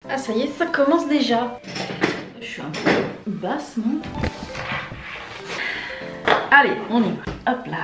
Ah ça y est, ça commence déjà. Je suis un peu basse, non? Allez, on y va. Hop là.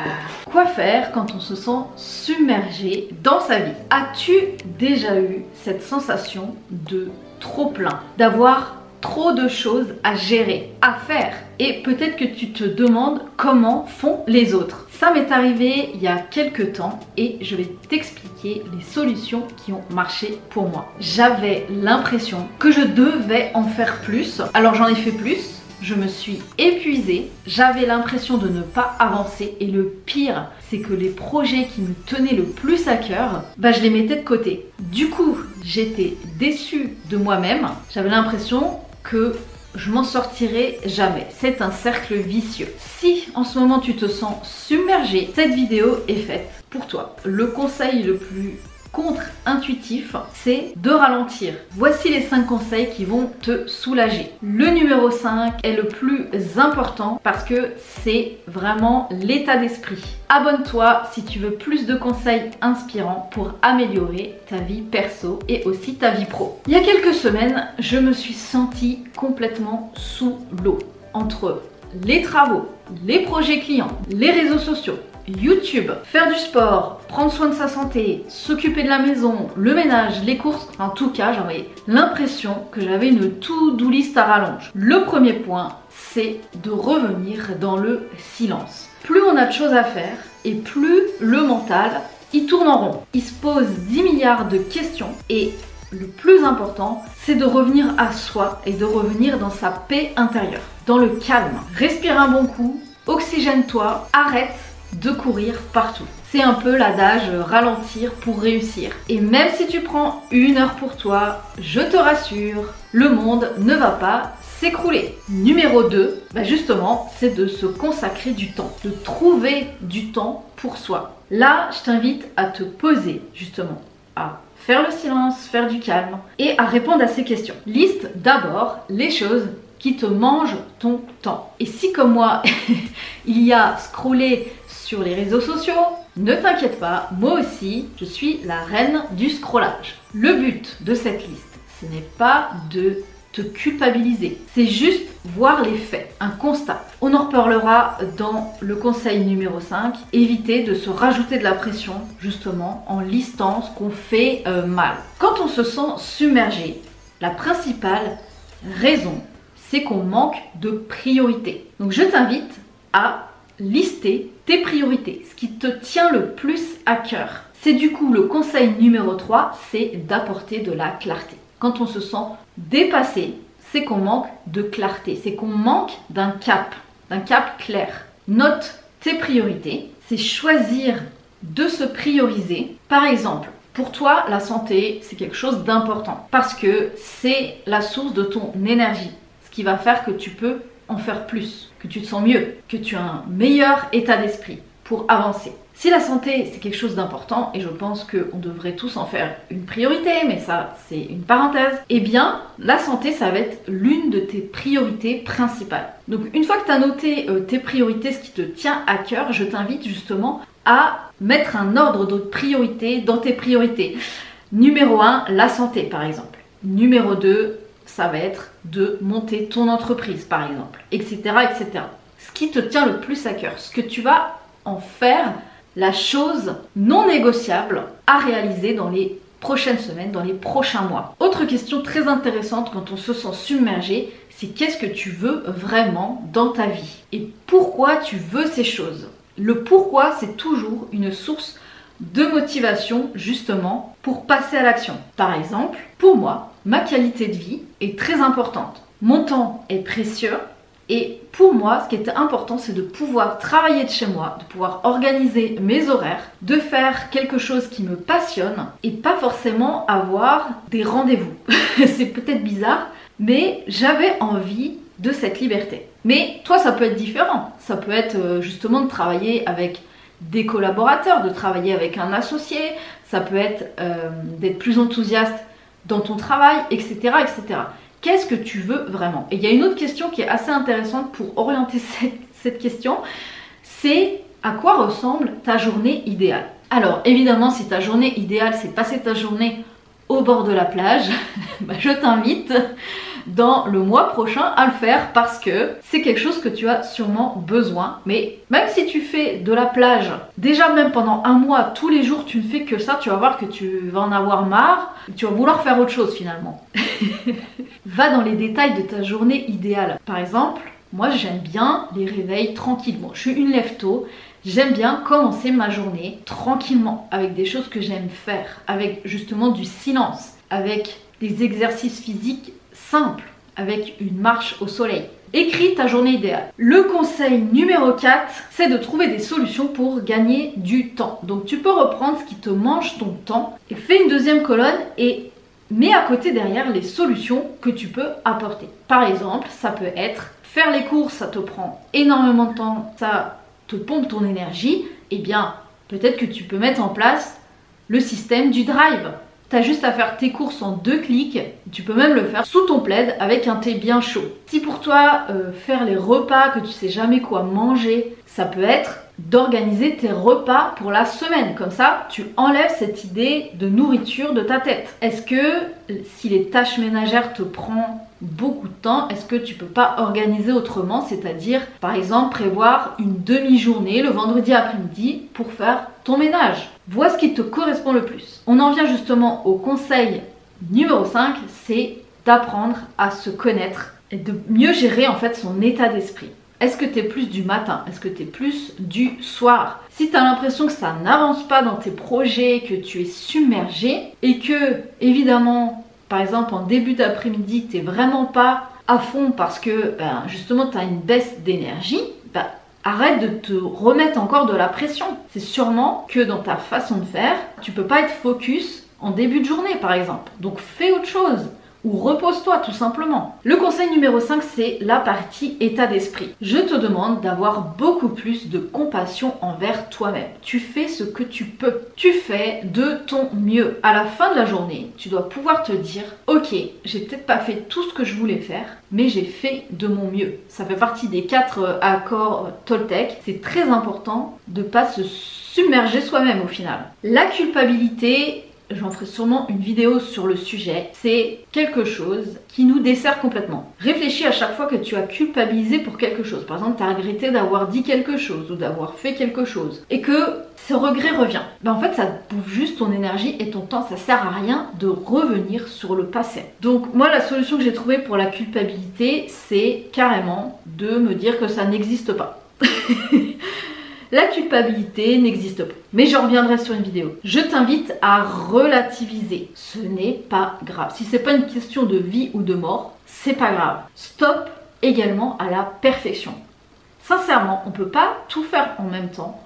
Quoi faire quand on se sent submergé dans sa vie? As-tu déjà eu cette sensation de trop plein, d'avoir trop de choses à gérer, à faire? Et peut-être que tu te demandes comment font les autres. Ça m'est arrivé il y a quelques temps et je vais t'expliquer les solutions qui ont marché pour moi. J'avais l'impression que je devais en faire plus, alors j'en ai fait plus. Je me suis épuisée, j'avais l'impression de ne pas avancer et le pire, c'est que les projets qui me tenaient le plus à cœur, je les mettais de côté. Du coup, j'étais déçue de moi-même, j'avais l'impression que je m'en sortirai jamais. C'est un cercle vicieux. Si en ce moment tu te sens submergé, cette vidéo est faite pour toi. Le conseil le plus contre-intuitif, c'est de ralentir. Voici les 5 conseils qui vont te soulager. Le numéro 5 est le plus important parce que c'est vraiment l'état d'esprit. Abonne-toi si tu veux plus de conseils inspirants pour améliorer ta vie perso et aussi ta vie pro. Il y a quelques semaines, je me suis sentie complètement sous l'eau. Entre les travaux, les projets clients, les réseaux sociaux, YouTube, faire du sport, prendre soin de sa santé, s'occuper de la maison, le ménage, les courses, en tout cas j'avais l'impression que j'avais une to-do list à rallonge. Le premier point, c'est de revenir dans le silence. Plus on a de choses à faire et plus le mental il tourne en rond. Il se pose 10 milliards de questions et le plus important, c'est de revenir à soi et de revenir dans sa paix intérieure, dans le calme. Respire un bon coup, oxygène-toi, arrête de courir partout. C'est un peu l'adage ralentir pour réussir. Et même si tu prends 1 heure pour toi, je te rassure, le monde ne va pas s'écrouler. Numéro 2, justement, c'est de se consacrer du temps, de trouver du temps pour soi. Là, je t'invite à te poser justement, à faire le silence, faire du calme et à répondre à ces questions. Liste d'abord les choses qui te mangent ton temps. Et si comme moi, il y a scroller sur les réseaux sociaux, ne t'inquiète pas, moi aussi, je suis la reine du scrollage. Le but de cette liste, ce n'est pas de te culpabiliser, c'est juste voir les faits, un constat. On en reparlera dans le conseil numéro 5, éviter de se rajouter de la pression, justement, en listant ce qu'on fait mal. Quand on se sent submergé, la principale raison, c'est qu'on manque de priorité. Donc je t'invite à lister tes priorités, ce qui te tient le plus à cœur. C'est du coup le conseil numéro 3, c'est d'apporter de la clarté. Quand on se sent dépassé, c'est qu'on manque de clarté, c'est qu'on manque d'un cap clair. Note tes priorités, c'est choisir de se prioriser. Par exemple, pour toi, la santé, c'est quelque chose d'important parce que c'est la source de ton énergie, ce qui va faire que tu peux en faire plus, que tu te sens mieux, que tu as un meilleur état d'esprit pour avancer. Si la santé c'est quelque chose d'important, et je pense qu'on devrait tous en faire une priorité, mais ça c'est une parenthèse, eh bien la santé ça va être l'une de tes priorités principales. Donc une fois que tu as noté tes priorités, ce qui te tient à cœur, je t'invite justement à mettre un ordre de priorité dans tes priorités. Numéro 1, la santé par exemple. Numéro 2, ça va être de monter ton entreprise par exemple, etc., etc. Ce qui te tient le plus à cœur, ce que tu vas en faire la chose non négociable à réaliser dans les prochaines semaines, dans les prochains mois. Autre question très intéressante quand on se sent submergé, c'est qu'est-ce que tu veux vraiment dans ta vie et pourquoi tu veux ces choses. Le pourquoi, c'est toujours une source de motivation justement pour passer à l'action. Par exemple, pour moi, ma qualité de vie est très importante. Mon temps est précieux et pour moi, ce qui est important, c'est de pouvoir travailler de chez moi, de pouvoir organiser mes horaires, de faire quelque chose qui me passionne et pas forcément avoir des rendez-vous. C'est peut-être bizarre, mais j'avais envie de cette liberté. Mais toi, ça peut être différent. Ça peut être justement de travailler avec des collaborateurs, de travailler avec un associé, ça peut être d'être plus enthousiaste dans ton travail, etc., etc. Qu'est-ce que tu veux vraiment? Et il y a une autre question qui est assez intéressante pour orienter cette question, c'est à quoi ressemble ta journée idéale? Alors évidemment, si ta journée idéale c'est passer ta journée au bord de la plage, je t'invite dans le mois prochain à le faire parce que c'est quelque chose que tu as sûrement besoin. Mais même si tu fais de la plage, déjà même pendant un mois, tous les jours tu ne fais que ça, tu vas voir que tu vas en avoir marre, tu vas vouloir faire autre chose finalement. Va dans les détails de ta journée idéale. Par exemple, moi j'aime bien les réveils tranquillement. Je suis une lève-tôt. J'aime bien commencer ma journée tranquillement, avec des choses que j'aime faire, avec justement du silence, avec des exercices physiques simples, avec une marche au soleil. Écris ta journée idéale. Le conseil numéro 4, c'est de trouver des solutions pour gagner du temps. Donc tu peux reprendre ce qui te mange ton temps et fais une deuxième colonne et mets à côté derrière les solutions que tu peux apporter. Par exemple, ça peut être faire les courses, ça te prend énormément de temps, ça te pompe ton énergie, eh bien peut-être que tu peux mettre en place le système du drive. Tu as juste à faire tes courses en 2 clics, tu peux même le faire sous ton plaid avec un thé bien chaud. Si pour toi faire les repas que tu sais jamais quoi manger, ça peut être d'organiser tes repas pour la semaine. Comme ça, tu enlèves cette idée de nourriture de ta tête. Est-ce que si les tâches ménagères te prennent beaucoup de temps, est-ce que tu peux pas organiser autrement, c'est-à-dire par exemple prévoir une demi-journée le vendredi après-midi pour faire ton ménage? Vois ce qui te correspond le plus. On en vient justement au conseil numéro 5, c'est d'apprendre à se connaître et de mieux gérer en fait son état d'esprit. Est-ce que tu es plus du matin? Est-ce que tu es plus du soir? Si tu as l'impression que ça n'avance pas dans tes projets, que tu es submergé et que évidemment par exemple en début d'après-midi tu n'es vraiment pas à fond parce que justement tu as une baisse d'énergie, arrête de te remettre encore de la pression. C'est sûrement que dans ta façon de faire, tu peux pas être focus en début de journée par exemple. Donc fais autre chose. Ou repose-toi tout simplement. Le conseil numéro 5, c'est la partie état d'esprit. Je te demande d'avoir beaucoup plus de compassion envers toi-même. Tu fais ce que tu peux. Tu fais de ton mieux. À la fin de la journée, tu dois pouvoir te dire « Ok, j'ai peut-être pas fait tout ce que je voulais faire, mais j'ai fait de mon mieux. » Ça fait partie des 4 accords Toltec. C'est très important de ne pas se submerger soi-même au final. La culpabilité... J'en ferai sûrement une vidéo sur le sujet. C'est quelque chose qui nous dessert complètement. Réfléchis à chaque fois que tu as culpabilisé pour quelque chose. Par exemple, tu as regretté d'avoir dit quelque chose ou d'avoir fait quelque chose. Et que ce regret revient. En fait, ça bouffe juste ton énergie et ton temps. Ça sert à rien de revenir sur le passé. Donc moi, la solution que j'ai trouvée pour la culpabilité, c'est carrément de me dire que ça n'existe pas. La culpabilité n'existe pas. Mais je reviendrai sur une vidéo. Je t'invite à relativiser. Ce n'est pas grave. Si c'est pas une question de vie ou de mort, c'est pas grave. Stop également à la perfection. Sincèrement, on peut pas tout faire en même temps.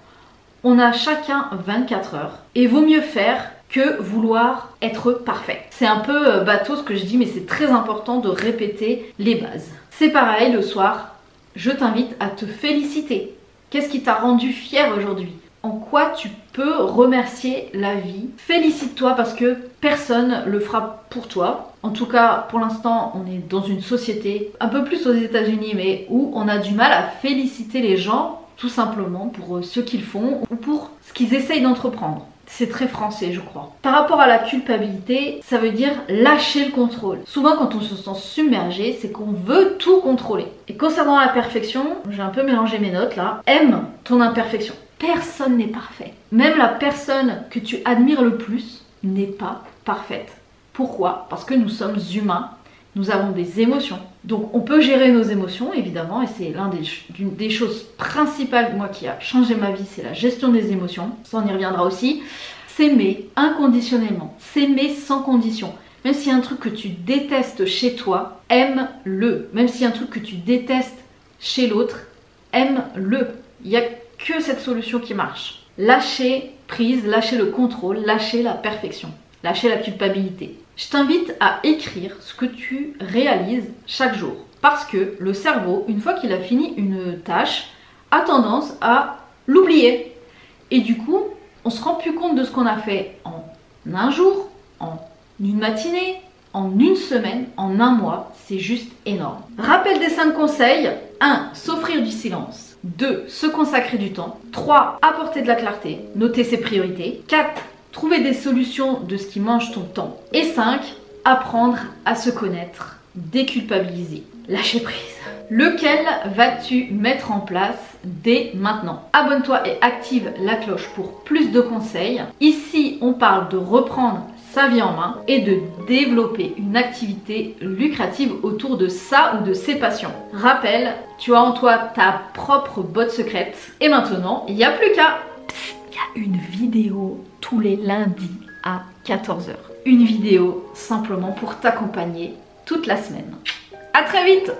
On a chacun 24 heures. Et vaut mieux faire que vouloir être parfait. C'est un peu bateau ce que je dis, mais c'est très important de répéter les bases. C'est pareil le soir. Je t'invite à te féliciter. Qu'est-ce qui t'a rendu fier aujourd'hui? En quoi tu peux remercier la vie? Félicite-toi parce que personne le fera pour toi. En tout cas, pour l'instant, on est dans une société, un peu plus aux États-Unis, mais où on a du mal à féliciter les gens, tout simplement pour ce qu'ils font ou pour ce qu'ils essayent d'entreprendre. C'est très français, je crois. Par rapport à la culpabilité, ça veut dire lâcher le contrôle. Souvent, quand on se sent submergé, c'est qu'on veut tout contrôler. Et concernant la perfection, j'ai un peu mélangé mes notes là. Aime ton imperfection. Personne n'est parfait. Même la personne que tu admires le plus n'est pas parfaite. Pourquoi? Parce que nous sommes humains. Nous avons des émotions. Donc on peut gérer nos émotions évidemment et c'est l'une des choses principales moi qui a changé ma vie, c'est la gestion des émotions. Ça on y reviendra aussi. S'aimer inconditionnellement, s'aimer sans condition. Même s'il y a un truc que tu détestes chez toi, aime-le. Même s'il y a un truc que tu détestes chez l'autre, aime-le. Il n'y a que cette solution qui marche. Lâcher prise, lâcher le contrôle, lâcher la perfection, lâcher la culpabilité. Je t'invite à écrire ce que tu réalises chaque jour. Parce que le cerveau, une fois qu'il a fini une tâche, a tendance à l'oublier. Et du coup, on se rend plus compte de ce qu'on a fait en un jour, en une matinée, en une semaine, en un mois. C'est juste énorme. Rappel des 5 conseils. 1. S'offrir du silence. 2. Se consacrer du temps. 3. Apporter de la clarté. Noter ses priorités. 4. trouver des solutions de ce qui mange ton temps. Et 5, apprendre à se connaître, déculpabiliser, lâcher prise. Lequel vas-tu mettre en place dès maintenant? Abonne-toi et active la cloche pour plus de conseils. Ici, on parle de reprendre sa vie en main et de développer une activité lucrative autour de ça ou de ses passions. Rappelle, tu as en toi ta propre botte secrète. Et maintenant, il n'y a plus qu'à... Il y a une vidéo tous les lundis à 14 h. Une vidéo simplement pour t'accompagner toute la semaine. À très vite!